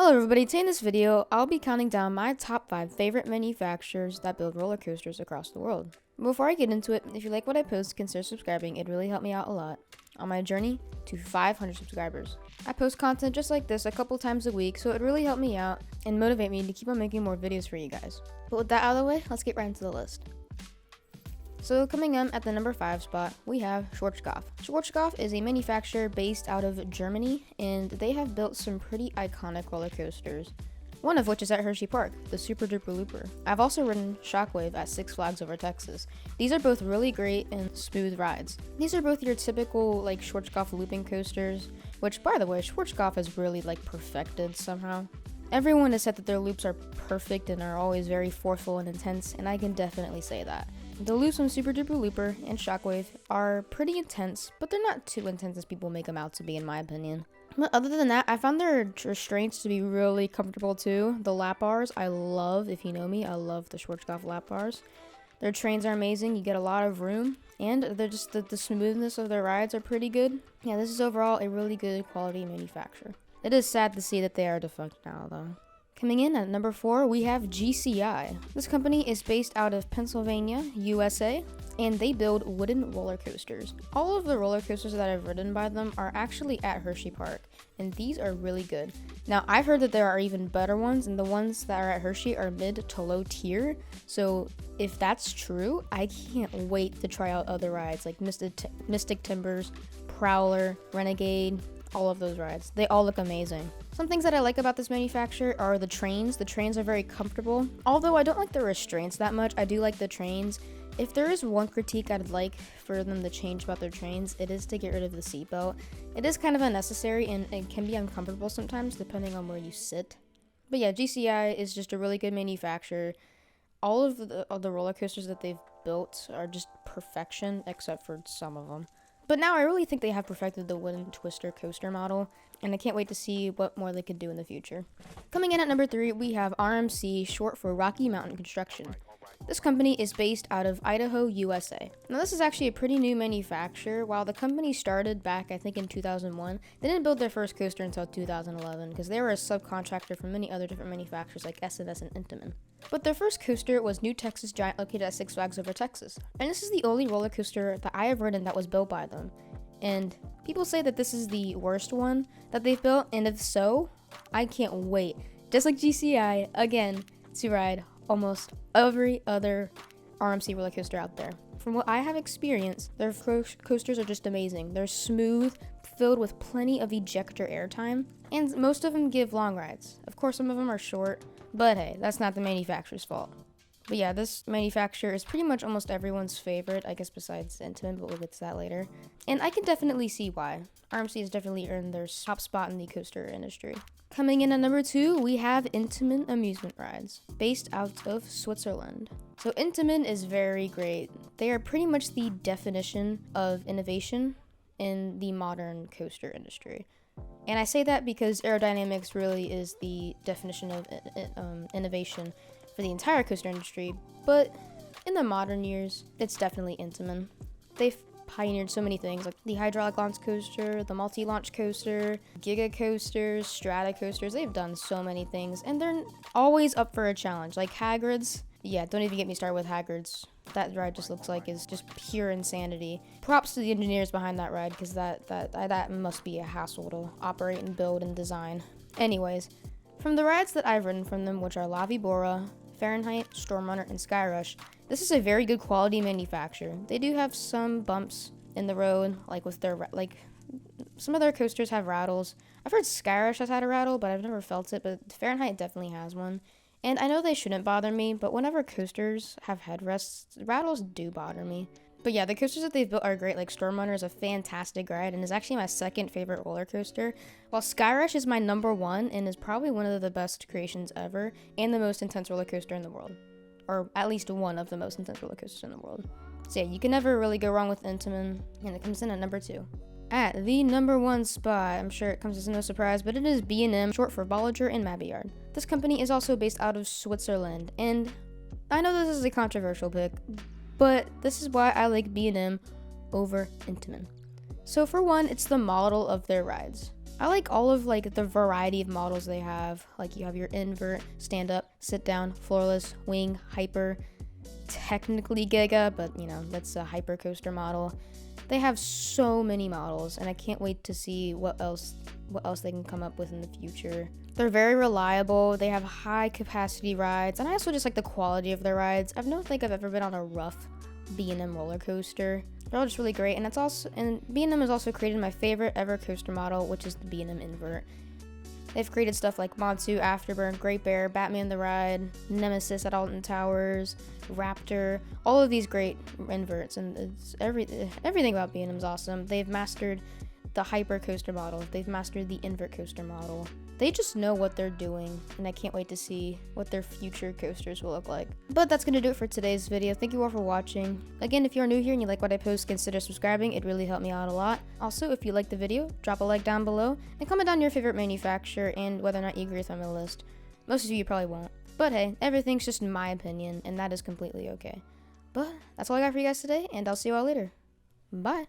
Hello everybody, today in this video, I'll be counting down my top 5 favorite manufacturers that build roller coasters across the world. Before I get into it, if you like what I post, consider subscribing. It'd really help me out a lot on my journey to 500 subscribers. I post content just like this a couple times a week, so it'd really help me out and motivate me to keep on making more videos for you guys. But with that out of the way, let's get right into the list. So coming in at the number 5 spot, we have Schwarzkopf. Schwarzkopf is a manufacturer based out of Germany, and they have built some pretty iconic roller coasters. One of which is at Hershey Park, the Super Duper Looper. I've also ridden Shockwave at Six Flags over Texas. These are both really great and smooth rides. These are both your typical Schwarzkopf looping coasters, which by the way, Schwarzkopf has really perfected somehow. Everyone has said that their loops are perfect and are always very forceful and intense, and I can definitely say that. The loops on Super Duper Looper and Shockwave are pretty intense, but they're not too intense as people make them out to be, in my opinion. But other than that, I found their restraints to be really comfortable too. The lap bars, I love. If you know me, I love the Schwarzkopf lap bars. Their trains are amazing. You get a lot of room, and they're just the smoothness of their rides are pretty good. Yeah, this is overall a really good quality manufacturer. It is sad to see that they are defunct now, though. Coming in at number 4, we have GCI. This company is based out of Pennsylvania, USA, and they build wooden roller coasters. All of the roller coasters that I've ridden by them are actually at Hershey Park, and these are really good. Now, I've heard that there are even better ones, and the ones that are at Hershey are mid to low tier, so if that's true, I can't wait to try out other rides like Mystic Timbers, Prowler, Renegade, all of those rides. They all look amazing. Some things that I like about this manufacturer are the trains. The trains are very comfortable. Although I don't like the restraints that much, I do like the trains. If there is one critique I'd like for them to change about their trains, it is to get rid of the seatbelt. It is kind of unnecessary and it can be uncomfortable sometimes depending on where you sit. But yeah, GCI is just a really good manufacturer. All of the roller coasters that they've built are just perfection except for some of them. But now I really think they have perfected the wooden twister coaster model, and I can't wait to see what more they could do in the future. Coming in at number 3, we have RMC, short for Rocky Mountain Construction. This company is based out of Idaho, USA. Now this is actually a pretty new manufacturer. While the company started back, I think in 2001, they didn't build their first coaster until 2011 because they were a subcontractor for many other different manufacturers like S&S and Intamin. But their first coaster was New Texas Giant, located at Six Flags over Texas. And this is the only roller coaster that I have ridden that was built by them. And people say that this is the worst one that they've built, and if so, I can't wait, just like GCI, again, to ride almost every other RMC roller coaster out there. From what I have experienced, their coasters are just amazing. They're smooth, filled with plenty of ejector airtime, and most of them give long rides. Of course, some of them are short, but hey, that's not the manufacturer's fault. But yeah, this manufacturer is pretty much almost everyone's favorite, I guess besides Intamin, but we'll get to that later. And I can definitely see why. RMC has definitely earned their top spot in the coaster industry. Coming in at number 2, we have Intamin Amusement Rides, based out of Switzerland. So Intamin is very great. They are pretty much the definition of innovation in the modern coaster industry. And I say that because aerodynamics really is the definition of innovation for the entire coaster industry, but in the modern years, it's definitely Intamin. They've pioneered so many things like the hydraulic launch coaster, the multi-launch coaster, giga coasters, strata coasters. They've done so many things, and they're always up for a challenge. Like Hagrid's, yeah, don't even get me started with Hagrid's. That ride just looks like is just pure insanity. Props to the engineers behind that ride, because that must be a hassle to operate and build and design. Anyways, from the rides that I've ridden from them, which are La Vibora, Fahrenheit, Stormrunner, and Skyrush, this is a very good quality manufacturer. They do have some bumps in the road, with their, some of their coasters have rattles. I've heard Skyrush has had a rattle, but I've never felt it, but Fahrenheit definitely has one. And I know they shouldn't bother me, but whenever coasters have headrests, rattles do bother me. But yeah, the coasters that they've built are great. Like Stormrunner is a fantastic ride and is actually my second favorite roller coaster, while Skyrush is my number 1 and is probably one of the best creations ever and the most intense roller coaster in the world. Or at least one of the most intense roller coasters in the world. So yeah, you can never really go wrong with Intamin, and it comes in at number 2. At the number 1 spot, I'm sure it comes as no surprise, but it is B&M, short for Bolliger and Mabillard. This company is also based out of Switzerland, and I know this is a controversial pick, but this is why I like B&M over Intamin. So for one, it's the model of their rides. I like all of like the variety of models they have. Like you have your invert, stand up, sit down, floorless, wing, hyper, technically giga, but you know, that's a hyper coaster model. They have so many models, and I can't wait to see what else they can come up with in the future. They're very reliable. They have high capacity rides, and I also just like the quality of their rides. I don't think I've ever been on a rough B&M roller coaster. They're all just really great, and B&M has also created my favorite ever coaster model, which is the B&M Invert. They've created stuff like Monsu, Afterburn, Great Bear, Batman the Ride, Nemesis at Alton Towers, Raptor, all of these great inverts, and it's everything about B&M is awesome. They've mastered the hyper coaster model. They've mastered the invert coaster model. They just know what they're doing, and I can't wait to see what their future coasters will look like. But that's gonna do it for today's video. Thank you all for watching. Again, if you're new here and you like what I post, consider subscribing. It really helped me out a lot. Also, if you like the video, drop a like down below and comment down your favorite manufacturer and whether or not you agree with my list. Most of you probably won't. But hey, everything's just my opinion, and that is completely okay. But that's all I got for you guys today, and I'll see you all later. Bye.